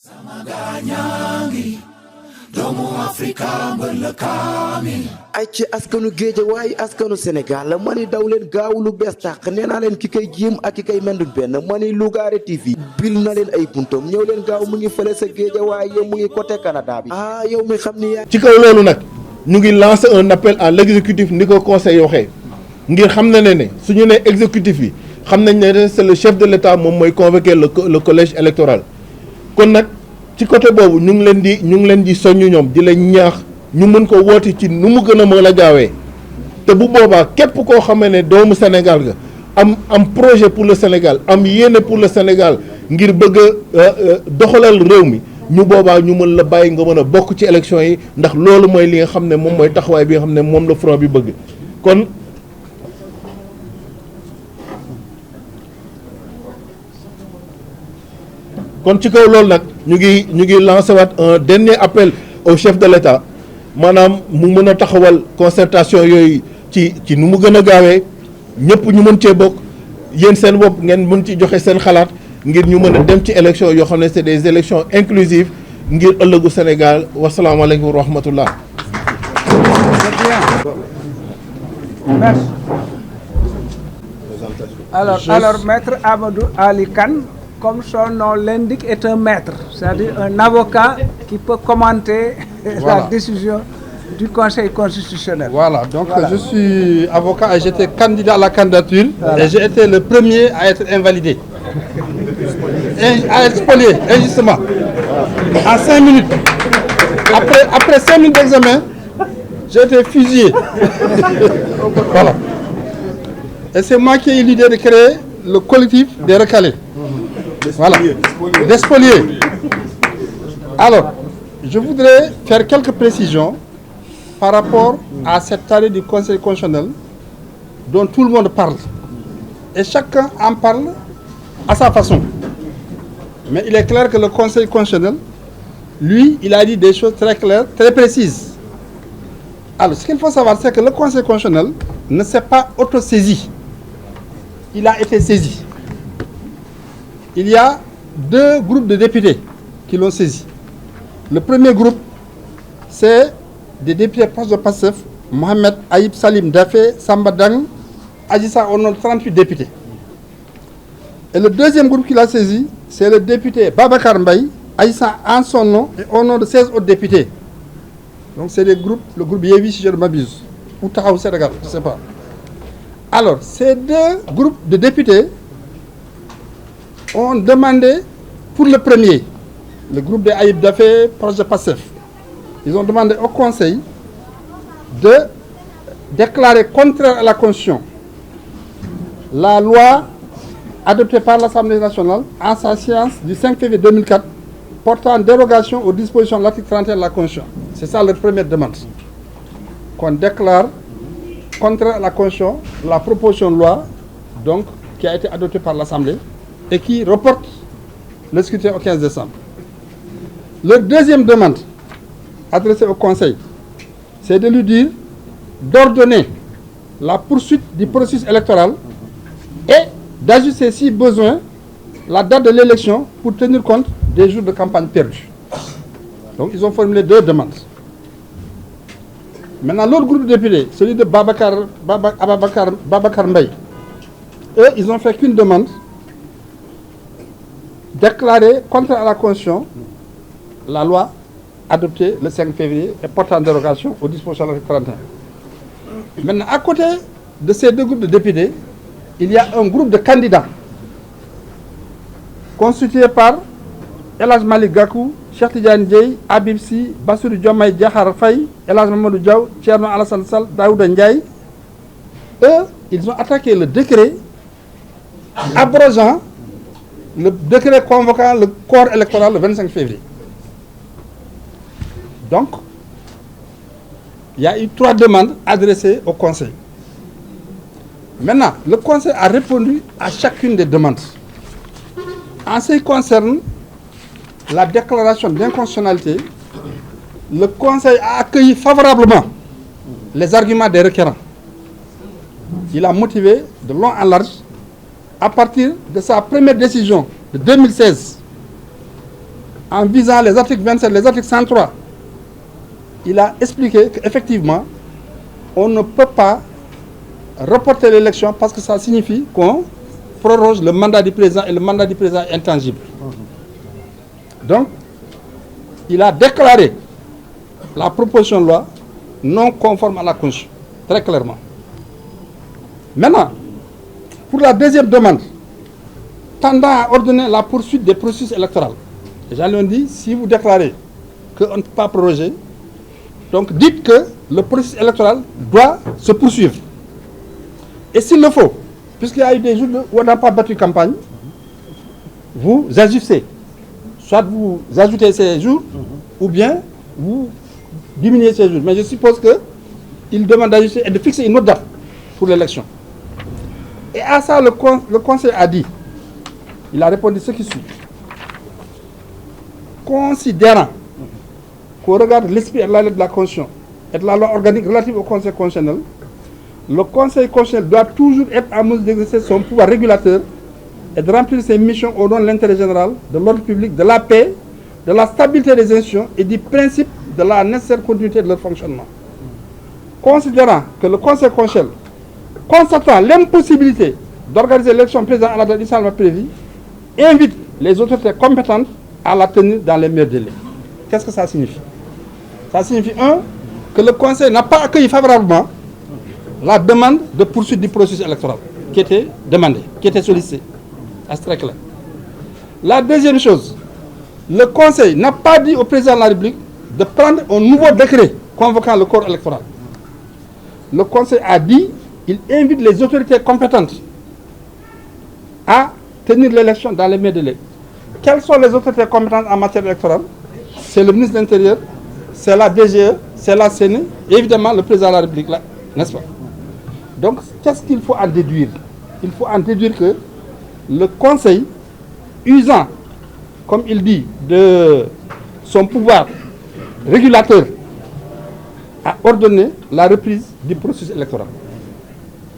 ay ci askanu Géejawaay askanu Sénégal mani daw leen gaaw lu bees tàq nee naa leen ki koy jéem ak ki koy mendu benn mani Lougaré TV bil na leen ay buntam ñëw leen gaaw mu ngi fële sa Géejawaay yow mu ngi côté Canada bi yow mi xam ni yaa ci kaw loolu nag ñu ngi lancer un appel à l'exécutif ni ko conseil waxee ngir xam na ne suñu ne exécutif yi xam nañ ne c'est le chef de l'État moom mooy convoquer le collège électoral kon nag ci côté boobu ñu ngi leen di soññ ñoom di leen ñaax ñu mën ko woote ci nu mu gën a mën a gaawee te bu boobaa képp koo xamee ne doomu Sénégal nga am projet pour le Sénégal am yéene pour le Sénégal ngir bëgg a doxalal réew mi ñu boobaa ñu mën la bàyyi nga mën a bokk ci élection yi ndax loolu mooy li nga xam ne moom mooy taxawaay bi nga xam ne moom la front bi bëgg kon ci kaw loolu nag ñu ngi lancé waat un dernier appel au chef de l'État maanaam mu mën a taxawal concertation yooyu ci nu mu gën a gaawee ñëpp ñu mën cee bokk yéen seen bopp ngeen mën ci joxe seen xalaat ngir ñu mën a dem ci élection yoo xam ne c'est des élections inclusives ngir ëllëgu Sénégal wasalaamaaleykum wa rahmatullah. Merci. Alors maître Amadou Ali Kane, comme son nom l'indique, est un maître, c'est-à-dire un avocat qui peut commenter la décision du Conseil constitutionnel. Voilà, donc voilà. Je suis avocat et j'étais candidat à la candidature et j'ai été le premier à être invalidé, à être spolié injustement, en 5 minutes. Après 5 minutes d'examen, j'ai été fusillé. Voilà. Et c'est moi qui ai eu l'idée de créer le collectif des recalés. Voilà, des spoliés. Alors, je voudrais faire quelques précisions par rapport à cette année du Conseil constitutionnel dont tout le monde parle. Et chacun en parle à sa façon. Mais il est clair que le Conseil constitutionnel, lui, il a dit des choses très claires, très précises. Alors, ce qu'il faut savoir, c'est que le Conseil constitutionnel ne s'est pas autosaisi. Il a été saisi. Il y a 2 groupes de députés qui l'ont saisi. Le premier groupe, c'est des députés proches de Pastef, Mohamed Aïb Salim Dafé, Samba Dang, agissant au nom de 38 députés. Et le deuxième groupe qu'il a saisi, c'est le député Babacar Mbaye, agissant en son nom et au nom de 16 autres députés. Donc c'est le groupe Yévi, si je ne m'abuse, ou Tahaou Sénégal, je ne sais pas. Alors, ces 2 groupes de députés ont demandé pour le premier, le groupe de Aïb Dafé, proche de Pastef, ils ont demandé au Conseil de déclarer contraire à la Constitution la loi adoptée par l'Assemblée nationale en sa séance du 5 février 2004 portant dérogation aux dispositions de l'article 31 de la Constitution. C'est ça leur première demande. Qu'on déclare contraire à la Constitution la proposition de loi donc, qui a été adoptée par l'Assemblée et qui reporte le scrutin au 15 décembre. Leur deuxième demande adressée au Conseil, c'est de lui dire d'ordonner la poursuite du processus électoral et d'ajuster si besoin la date de l'élection pour tenir compte des jours de campagne perdus. Donc ils ont formulé 2 demandes. Maintenant l'autre groupe de députés, celui de Babacar Mbaye, eux ils ont fait qu'une demande, déclarer contraire à la Constitution la loi adoptée le 5 février et portant dérogation aux dispositions de l'article 31. Maintenant, à côté de ces 2 groupes de députés, il y a un groupe de candidats constitué par El Hadj Malick Gakou, Cheikh Tidiane Dièye, Habib Sy, Bassirou Diomaye Diakhar Faye, El Hadj Mamadou Diaw, Thierno Alassane Sall, Daouda Ndiaye. Eux, ils ont attaqué le décret abrogeant le décret convoquant le corps électoral le 25 février. Donc, il y a eu 3 demandes adressées au Conseil. Maintenant, le Conseil a répondu à chacune des demandes. En ce qui concerne la déclaration d'inconstitutionnalité, le Conseil a accueilli favorablement les arguments des requérants. Il a motivé de long en large à partir de sa première décision de 2016 en visant les articles 27, les articles 103, il a expliqué qu'effectivement, on ne peut pas reporter l'élection parce que ça signifie qu'on proroge le mandat du président et le mandat du président est intangible. Donc, il a déclaré la proposition de loi non conforme à la Constitution, très clairement. Maintenant, pour la deuxième demande, tendant à ordonner la poursuite des processus électoraux, les gens lui ont dit, si vous déclarez qu'on ne peut pas proroger, donc dites que le processus électoral doit se poursuivre. Et s'il le faut, puisqu'il y a eu des jours où on n'a pas battu campagne, vous ajustez. Soit vous ajoutez ces jours, ou bien vous diminuez ces jours. Mais je suppose qu'il demande d'ajuster et de fixer une autre date pour l'élection. Et à ça, le Conseil a dit, il a répondu ce qui suit. Considérant qu'au regard de l'esprit et de la lettre de la Constitution et de la loi organique relative au Conseil constitutionnel, le Conseil constitutionnel doit toujours être en mesure d'exercer son pouvoir régulateur et de remplir ses missions au nom de l'intérêt général, de l'ordre public, de la paix, de la stabilité des institutions et du principe de la nécessaire continuité de leur fonctionnement. Considérant que le Conseil constitutionnel, constatant l'impossibilité d'organiser l'élection présidentielle à la date initialement prévue, invite les autorités compétentes à la tenir dans les meilleurs délais. Qu'est-ce que ça signifie? Ça signifie, que le Conseil n'a pas accueilli favorablement la demande de poursuite du processus électoral qui était demandée, qui était sollicitée. C'est très clair. La deuxième chose, le Conseil n'a pas dit au président de la République de prendre un nouveau décret convoquant le corps électoral. Le Conseil a dit qu'il invite les autorités compétentes à tenir l'élection dans les meilleurs délais. Quelles sont les autorités compétentes en matière électorale? C'est le ministre de l'Intérieur, c'est la DGE, c'est la CENI, et évidemment le président de la République, n'est-ce pas? Donc, qu'est-ce qu'il faut en déduire? Il faut en déduire que le Conseil, usant, comme il dit, de son pouvoir régulateur, a ordonné la reprise du processus électoral.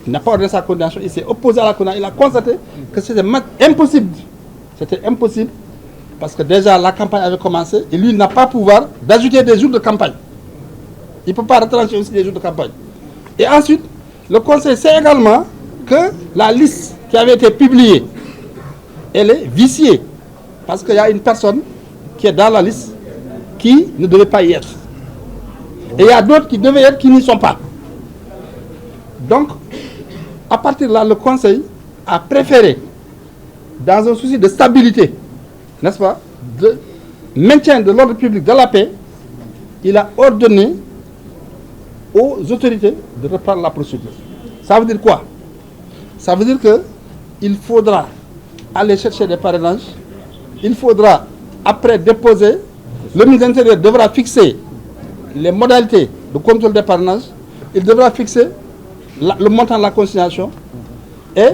Il n'a pas ordonné sa condamnation, il s'est opposé à la condamnation, il a constaté que c'était impossible. C'était impossible parce que déjà la campagne avait commencé et lui n'a pas pouvoir d'ajouter des jours de campagne. Il ne peut pas retrancher aussi des jours de campagne. Et ensuite, le Conseil sait également que la liste qui avait été publiée, elle est viciée parce qu'il y a une personne qui est dans la liste qui ne devait pas y être. Et il y a d'autres qui devaient être qui n'y sont pas. Donc, à partir de là, le Conseil a préféré, dans un souci de stabilité, n'est-ce pas, de maintien de l'ordre public, de la paix, il a ordonné aux autorités de reprendre la procédure. Ça veut dire quoi? Ça veut dire qu'il faudra aller chercher des parrainages, il faudra, après déposer, le ministre de l'Intérieur devra fixer les modalités de contrôle des parrainages, il devra fixer le montant de la consignation et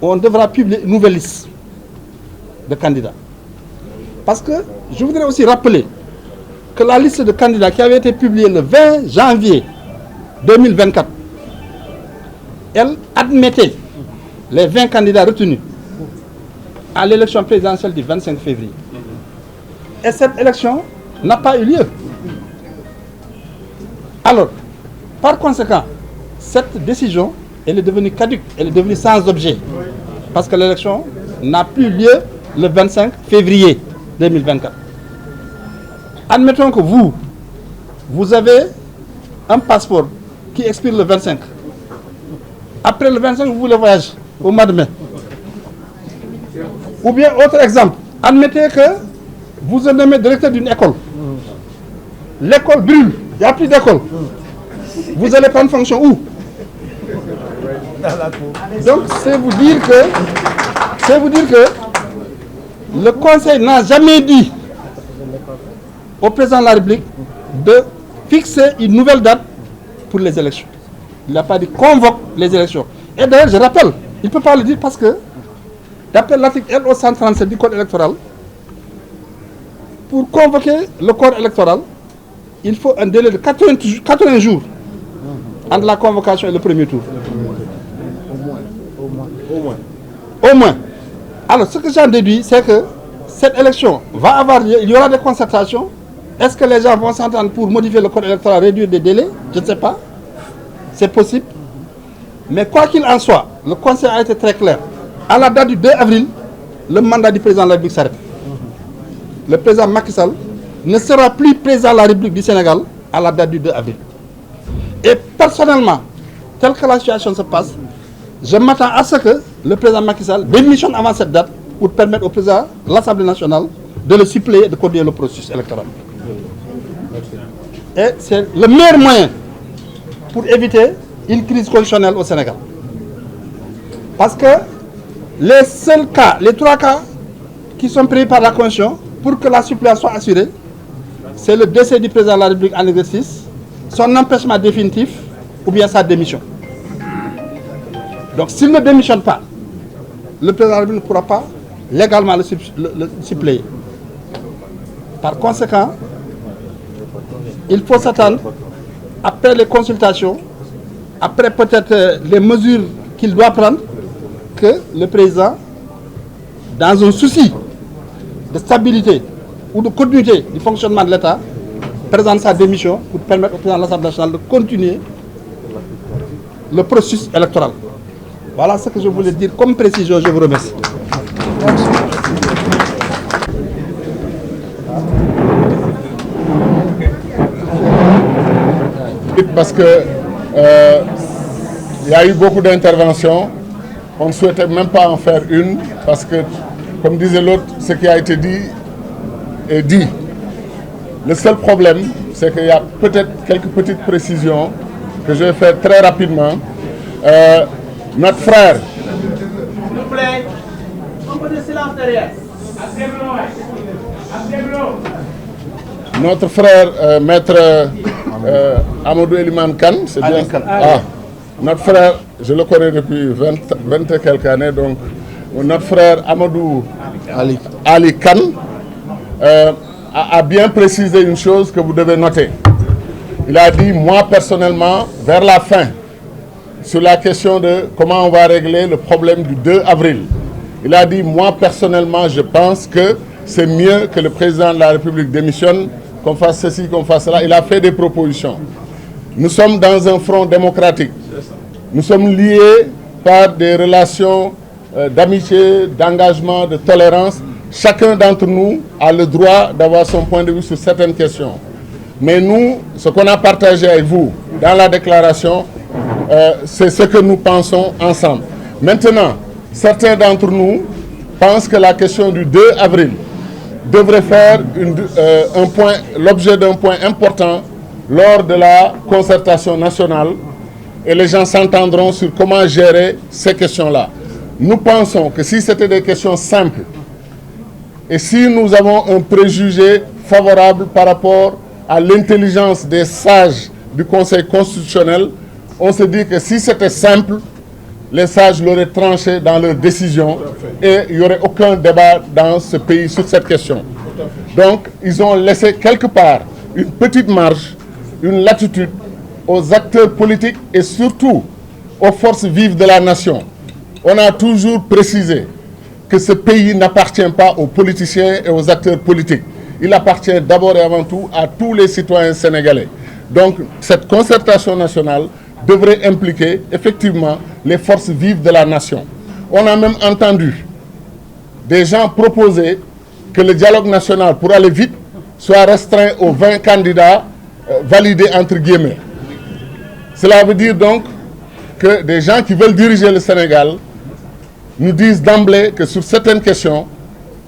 on devra publier une nouvelle liste de candidats. Parce que je voudrais aussi rappeler que la liste de candidats qui avait été publiée le 20 janvier 2024, elle admettait les 20 candidats retenus à l'élection présidentielle du 25 février. Et cette élection n'a pas eu lieu. Alors, par conséquent, cette décision, elle est devenue caduque, elle est devenue sans objet. Parce que l'élection n'a plus lieu le 25 février 2024. Admettons que vous avez un passeport qui expire le 25. Après le 25, vous voulez voyager au mois de mai. Ou bien, autre exemple, admettez que vous êtes nommé directeur d'une école. L'école brûle, il n'y a plus d'école. Vous allez prendre fonction où? Donc, c'est vous dire que le Conseil n'a jamais dit au président de la République de fixer une nouvelle date pour les élections. Il n'a pas dit convoque les élections. Et d'ailleurs, je rappelle, il ne peut pas le dire parce que, d'après l'article LO 137 du Code électoral, pour convoquer le corps électoral, il faut un délai de 80 jours entre la convocation et le premier tour. Au moins. Alors, ce que j'en déduis, c'est que cette élection va avoir lieu, il y aura des concertations. Est-ce que les gens vont s'entendre pour modifier le code électoral, réduire des délais? Je ne sais pas. C'est possible. Mais quoi qu'il en soit, le Conseil a été très clair. À la date du 2 avril, le mandat du président de la République s'arrête. Le président Macky Sall ne sera plus président de la République du Sénégal à la date du 2 avril. Et personnellement, telle que la situation se passe, je m'attends à ce que le président Macky Sall démissionne avant cette date pour permettre au président de l'Assemblée nationale de le suppléer et de conduire le processus électoral. Et c'est le meilleur moyen pour éviter une crise constitutionnelle au Sénégal. Parce que les seuls cas, les 3 cas qui sont prévus par la Constitution pour que la suppléance soit assurée, c'est le décès du président de la République en exercice, son empêchement définitif ou bien sa démission. Donc s'il ne démissionne pas, le président de la République ne pourra pas légalement le suppléer. Par conséquent, il faut s'attendre, après les consultations, après peut-être les mesures qu'il doit prendre, que le président, dans un souci de stabilité ou de continuité du fonctionnement de l'État, présente sa démission pour permettre au président de l'Assemblée nationale de continuer le processus électoral. Voilà ce que je voulais dire comme précision. Je vous remercie. Parce que il y a eu beaucoup d'interventions. On ne souhaitait même pas en faire une parce que, comme disait l'autre, ce qui a été dit est dit. Le seul problème, c'est qu'il y a peut-être quelques petites précisions que je vais faire très rapidement. Notre frère. S'il vous plaît, un peu de silence derrière. Notre frère, maître Amadou Eliman Kane, c'est bien. Ah, notre frère, je le connais depuis 20 et quelques années, donc notre frère Amadou Ali Kane a bien précisé une chose que vous devez noter. Il a dit, moi personnellement, vers la fin, sur la question de comment on va régler le problème du 2 avril, il a dit, moi personnellement, je pense que c'est mieux que le président de la République démissionne, qu'on fasse ceci, qu'on fasse cela. Il a fait des propositions. Nous sommes dans un front démocratique. Nous sommes liés par des relations d'amitié, d'engagement, de tolérance. Chacun d'entre nous a le droit d'avoir son point de vue sur certaines questions. Mais nous, ce qu'on a partagé avec vous dans la déclaration, c'est ce que nous pensons ensemble. Maintenant, certains d'entre nous pensent que la question du 2 avril devrait faire l'objet d'un point important lors de la concertation nationale et les gens s'entendront sur comment gérer ces questions-là. Nous pensons que si c'était des questions simples et si nous avons un préjugé favorable par rapport à l'intelligence des sages du Conseil constitutionnel, on se dit que si c'était simple, les sages l'auraient tranché dans leurs décisions et il n'y aurait aucun débat dans ce pays sur cette question. Donc, ils ont laissé quelque part une petite marge, une latitude aux acteurs politiques et surtout aux forces vives de la nation. On a toujours précisé que ce pays n'appartient pas aux politiciens et aux acteurs politiques. Il appartient d'abord et avant tout à tous les citoyens sénégalais. Donc, cette concertation nationale devrait impliquer effectivement les forces vives de la nation. On a même entendu des gens proposer que le dialogue national, pour aller vite, soit restreint aux 20 candidats validés entre guillemets. Cela veut dire donc que des gens qui veulent diriger le Sénégal nous disent d'emblée que sur certaines questions,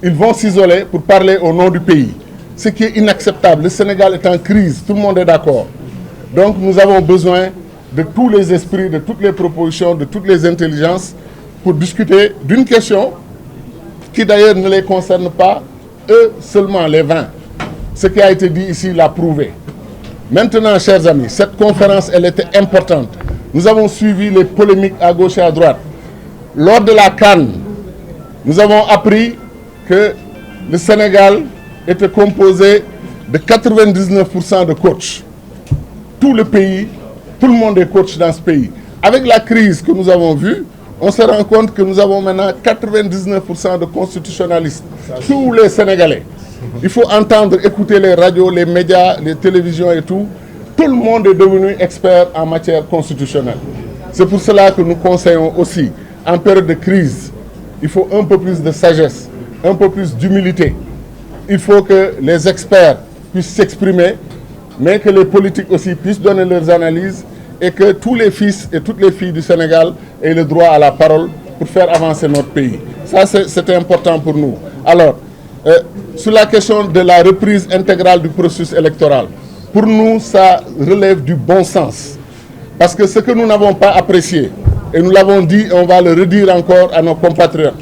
ils vont s'isoler pour parler au nom du pays. Ce qui est inacceptable. Le Sénégal est en crise, tout le monde est d'accord. Donc nous avons besoin de tous les esprits, de toutes les propositions, de toutes les intelligences pour discuter d'une question qui d'ailleurs ne les concerne pas, eux seulement, les 20. Ce qui a été dit ici l'a prouvé. Maintenant, chers amis, cette conférence, elle était importante. Nous avons suivi les polémiques à gauche et à droite. Lors de la CAN, nous avons appris que le Sénégal était composé de 99% de coachs. Tout le pays, tout le monde est coach dans ce pays. Avec la crise que nous avons vue, on se rend compte que nous avons maintenant 99% de constitutionnalistes, tous les Sénégalais. Il faut entendre, écouter les radios, les médias, les télévisions et tout. Tout le monde est devenu expert en matière constitutionnelle. C'est pour cela que nous conseillons aussi, en période de crise, il faut un peu plus de sagesse, un peu plus d'humilité. Il faut que les experts puissent s'exprimer, mais que les politiques aussi puissent donner leurs analyses et que tous les fils et toutes les filles du Sénégal aient le droit à la parole pour faire avancer notre pays. Ça, c'est important pour nous. Alors, sur la question de la reprise intégrale du processus électoral, pour nous, ça relève du bon sens. Parce que ce que nous n'avons pas apprécié, et nous l'avons dit, on va le redire encore à nos compatriotes,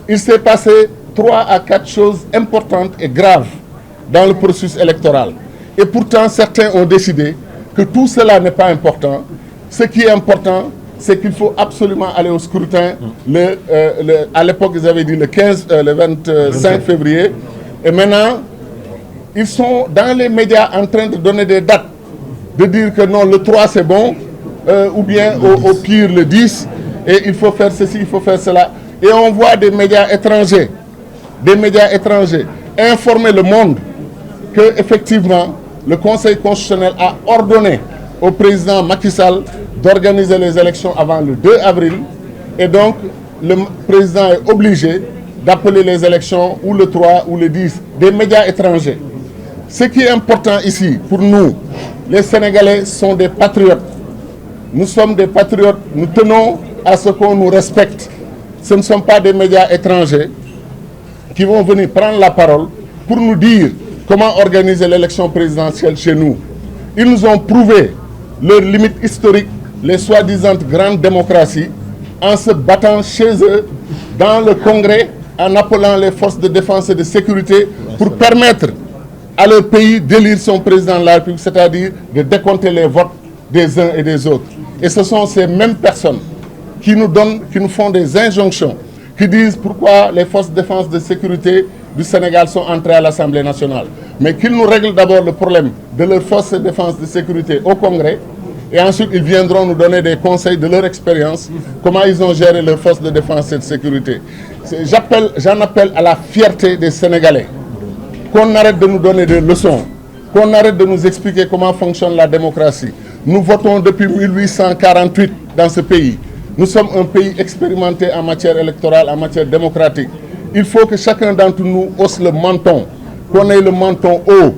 il s'est passé 3 à 4 choses importantes et graves dans le processus électoral. Et pourtant, certains ont décidé que tout cela n'est pas important. Ce qui est important, c'est qu'il faut absolument aller au scrutin. À l'époque, ils avaient dit le 25 février. Et maintenant, ils sont dans les médias en train de donner des dates, de dire que non, le 3 c'est bon, ou bien au pire le 10, et il faut faire ceci, il faut faire cela. Et on voit des médias étrangers informer le monde que effectivement le Conseil constitutionnel a ordonné au président Macky Sall d'organiser les élections avant le 2 avril et donc le président est obligé d'appeler les élections ou le 3 ou le 10 des médias étrangers. Ce qui est important ici pour nous, les Sénégalais sont des patriotes. Nous sommes des patriotes, nous tenons à ce qu'on nous respecte. Ce ne sont pas des médias étrangers qui vont venir prendre la parole pour nous dire comment organiser l'élection présidentielle chez nous. Ils nous ont prouvé leurs limites historiques, les soi-disant grandes démocraties, en se battant chez eux, dans le Congrès, en appelant les forces de défense et de sécurité pour permettre à leur pays d'élire son président de la République, c'est-à-dire de décompter les votes des uns et des autres. Et ce sont ces mêmes personnes qui nous font des injonctions, qui disent pourquoi les forces de défense et de sécurité du Sénégal sont entrées à l'Assemblée nationale. Mais qu'ils nous règlent d'abord le problème de leurs forces de défense et de sécurité au Congrès, et ensuite ils viendront nous donner des conseils de leur expérience, comment ils ont géré leurs forces de défense et de sécurité. J'en appelle à la fierté des Sénégalais, qu'on arrête de nous donner des leçons, qu'on arrête de nous expliquer comment fonctionne la démocratie. Nous votons depuis 1848 dans ce pays. Nous sommes un pays expérimenté en matière électorale, en matière démocratique. Il faut que chacun d'entre nous hausse le menton, qu'on ait le menton haut.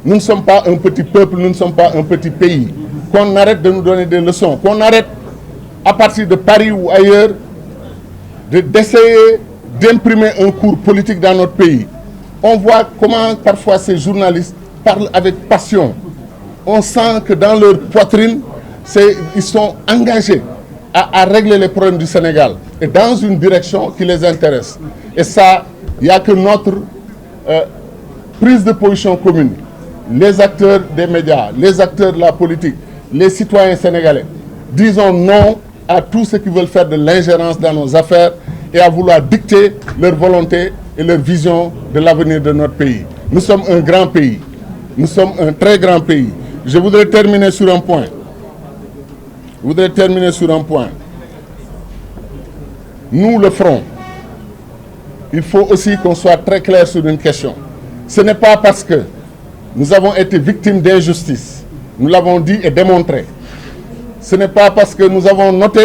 Nous ne sommes pas un petit peuple, nous ne sommes pas un petit pays. Qu'on arrête de nous donner des leçons, qu'on arrête à partir de Paris ou ailleurs d'essayer d'imprimer un cours politique dans notre pays. On voit comment parfois ces journalistes parlent avec passion. On sent que dans leur poitrine, ils sont engagés à régler les problèmes du Sénégal et dans une direction qui les intéresse. Et ça, il n'y a que notre prise de position commune, les acteurs des médias, les acteurs de la politique, les citoyens sénégalais. Disons non à tous ceux qui veulent faire de l'ingérence dans nos affaires et à vouloir dicter leur volonté et leur vision de l'avenir de notre pays. Nous sommes un grand pays. Nous sommes un très grand pays. Je voudrais terminer sur un point. Nous, le Front, il faut aussi qu'on soit très clair sur une question. Ce n'est pas parce que nous avons été victimes d'injustice, nous l'avons dit et démontré. Ce n'est pas parce que nous avons noté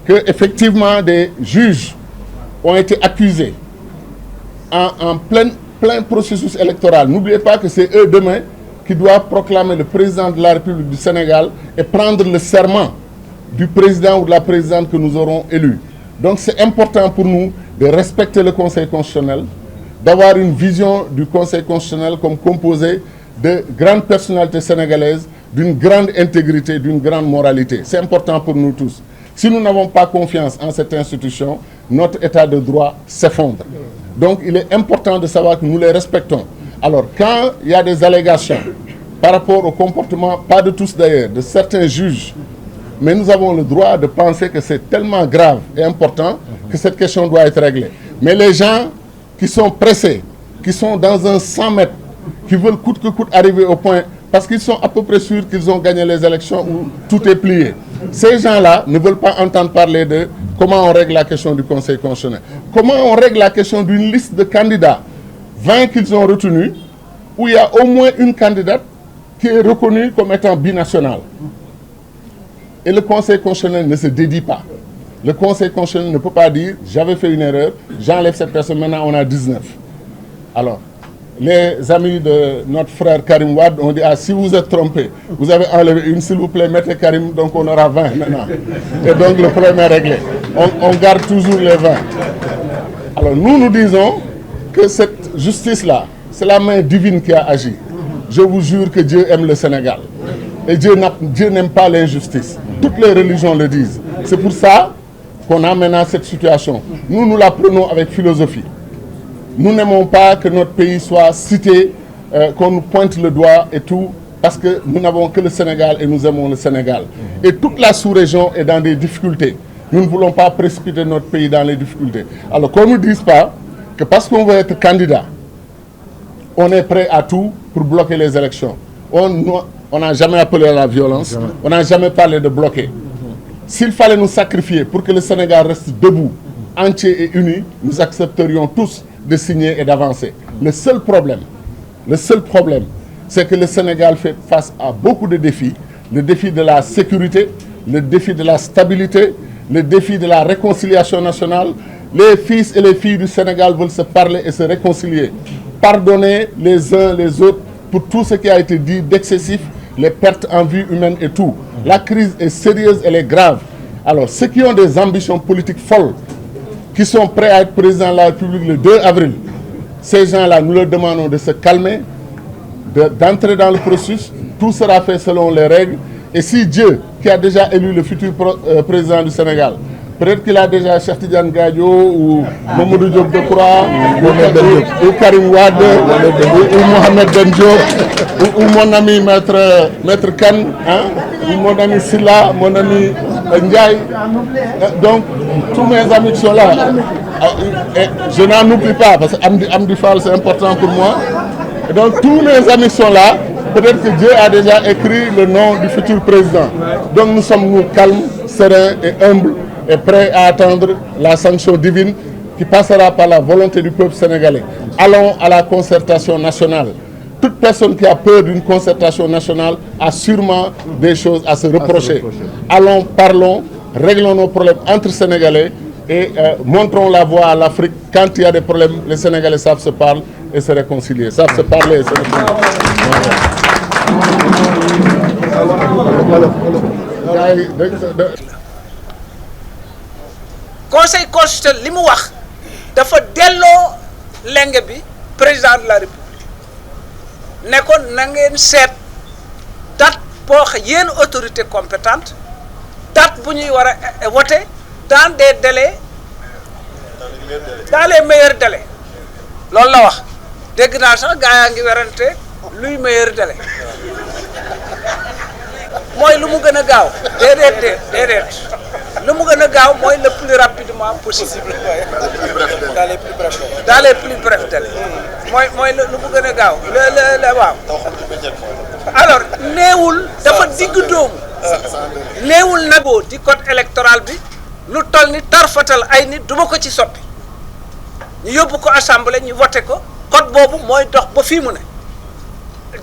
que effectivement des juges ont été accusés en plein processus électoral. N'oubliez pas que c'est eux demain qui doivent proclamer le président de la République du Sénégal et prendre le serment du président ou de la présidente que nous aurons élu. Donc c'est important pour nous de respecter le Conseil constitutionnel, d'avoir une vision du Conseil constitutionnel comme composé de grandes personnalités sénégalaises, d'une grande intégrité, d'une grande moralité. C'est important pour nous tous. Si nous n'avons pas confiance en cette institution, notre état de droit s'effondre. Donc il est important de savoir que nous les respectons. Alors quand il y a des allégations par rapport au comportement, pas de tous d'ailleurs, de certains juges, mais nous avons le droit de penser que c'est tellement grave et important que cette question doit être réglée. Mais les gens qui sont pressés, qui sont dans un 100 mètres, qui veulent coûte que coûte arriver au point parce qu'ils sont à peu près sûrs qu'ils ont gagné les élections où tout est plié. Ces gens-là ne veulent pas entendre parler de comment on règle la question du Conseil constitutionnel. Comment on règle la question d'une liste de candidats, 20 qu'ils ont retenus, où il y a au moins une candidate qui est reconnue comme étant binationale. Et le Conseil constitutionnel ne se dédie pas. Le Conseil constitutionnel ne peut pas dire « j'avais fait une erreur, j'enlève cette personne, maintenant on a 19 ». Alors, les amis de notre frère Karim Wade ont dit « ah, si vous êtes trompé, vous avez enlevé une, s'il vous plaît, mettez Karim, donc on aura 20 maintenant ». Et donc le problème est réglé. On garde toujours les 20. Alors nous disons que cette justice-là, c'est la main divine qui a agi. Je vous jure que Dieu aime le Sénégal. Et Dieu n'aime pas l'injustice. Toutes les religions le disent. C'est pour ça qu'on a maintenant cette situation. Nous la prenons avec philosophie. Nous n'aimons pas que notre pays soit cité, qu'on nous pointe le doigt et tout, parce que nous n'avons que le Sénégal et nous aimons le Sénégal. Et toute la sous-région est dans des difficultés. Nous ne voulons pas précipiter notre pays dans les difficultés. Alors qu'on ne nous dise pas que parce qu'on veut être candidat, on est prêt à tout pour bloquer les élections. On n'a jamais appelé à la violence, on n'a jamais parlé de bloquer. S'il fallait nous sacrifier pour que le Sénégal reste debout, entier et uni, nous accepterions tous de signer et d'avancer. Le seul problème, c'est que le Sénégal fait face à beaucoup de défis. Le défi de la sécurité, le défi de la stabilité, le défi de la réconciliation nationale. Les fils et les filles du Sénégal veulent se parler et se réconcilier. Pardonner les uns les autres pour tout ce qui a été dit d'excessif, les pertes en vie humaine et tout. La crise est sérieuse, elle est grave. Alors, ceux qui ont des ambitions politiques folles, qui sont prêts à être président de la République le 2 avril, ces gens-là, nous leur demandons de se calmer, d'entrer dans le processus. Tout sera fait selon les règles. Et si Dieu, qui a déjà élu le futur président du Sénégal, peut-être qu'il a déjà Cheikh Tidiane Gadio ou Mamadou Diop Decroix ou Karim Wade ou Mohamed Ben Diop ou mon ami Maître Kane, hein, ou mon ami Silla, mon ami Ndiaye. Donc, tous mes amis qui sont là, et je n'en oublie pas, parce que Amdi Fall, c'est important pour moi. Et donc, tous mes amis sont là. Peut-être que Dieu a déjà écrit le nom du futur président. Donc, nous sommes calmes, sereins et humbles, et prêt à attendre la sanction divine qui passera par la volonté du peuple sénégalais. Allons à la concertation nationale. Toute personne qui a peur d'une concertation nationale a sûrement des choses à se reprocher. Allons, parlons, réglons nos problèmes entre Sénégalais et montrons la voie à l'Afrique. Quand il y a des problèmes, les Sénégalais savent se parler et se réconcilier. Savent se parler et se réconcilier. Conseil constitutionnel li mu wax dafa delloo lenge bi président de la République ne ko na ngeen seet date boo xam yéen autorité compétente date bu ñuy war a voter dans des délais dans les meilleurs délais loolu la wax dégg naa sax gaa yaa ngi werante luy meilleur délai mooy lu mu gën a gaaw déedéet lu mu gën a gaaw mooy le plus rapidement possible dans les plus brefs délais mooy lu mu gën a gaaw le waaw alors néewul dafa digg dóomu néewul nagoo di code électoral bi lu toll ni tarfatal ay nit duma ko ci soppi ñu yóbbu ko assemblée ñu voté ko code boobu mooy dox ba fii mu ne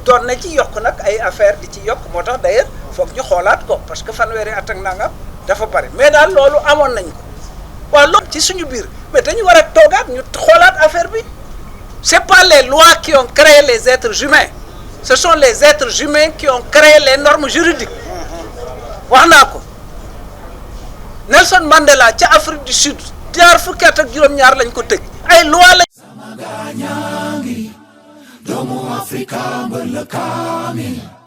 doon na ci yokk nag ay affaire di ci yokk moo tax d'ailleurs foog ñu xoolaat ko parce que fanweeri at ak nangam dafa bari mais daal loolu amoon nañ ko waaw loolu ci suñu biir mais dañu war a toogaat ñu xoolaat affaire bi c'est pas les lois qui ont créé les êtres humains ce sont les êtres humains qui ont créé les normes juridiques wax naa ko Nelson Mandela ca Afrique du Sud jaar fukki at ak juróom-ñaar lañ ko tëj ay loi lañ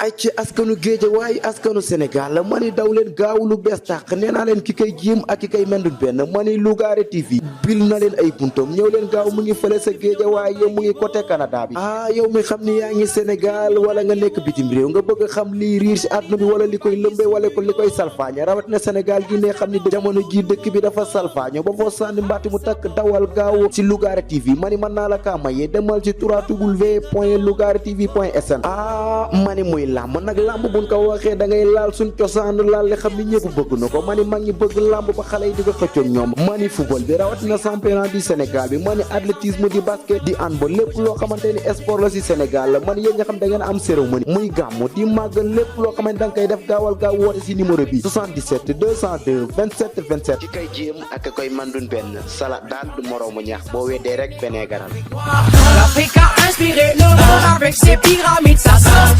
ay ci askanu Géejawaay askanu Sénégal mani daw leen gaaw lu bees tàq nee naa leen ki koy jiim ak ki koy mendul benn mani Lougaré TV bil na leen ay buntam ñëw leen gaaw mu ngi fële sa Géejawaay mu ngi côté Canada bi yow mi xam ni yaa ngi Sénégal wala nga nekk bitim réew nga bëgg a xam lii riir si àdduna bi wala li koy lëmbee wala ko li koy salfaañe rawat na Sénégal gi ne xam ni jamono ji dëkk bi dafa salfaaño ba foo sànni mbaati mu takk dawal gaaw si Lougaré TV mani mën naa la kaa mayee demal ci 3W www.lougartv.sn. mani muy làmb nag làmb buñ ko waxee da ngay laal suñ cosaan laal li xam ni ñëpp bëgg na ko mani mag ñi bëgg làmb ba xale yi di ko xëccoog ñoom mani football bi rawatina championnat du Sénégal bi mani athlétisme di basket di handball lépp loo xamante ni sport la si Sénégal la mani yéen nga xam da ngeen am cérémonie muy gàmmu di màggal lépp loo xamante da nga koy def gaawal gaaw woote si numéro bi 77 202 27 27 ki koy jéem ak koy mandun benn salade daal du moroomu ñax boo weddee rek benee garal L'Afrique a inspiré le monde avec ses pyramides, ça sonne.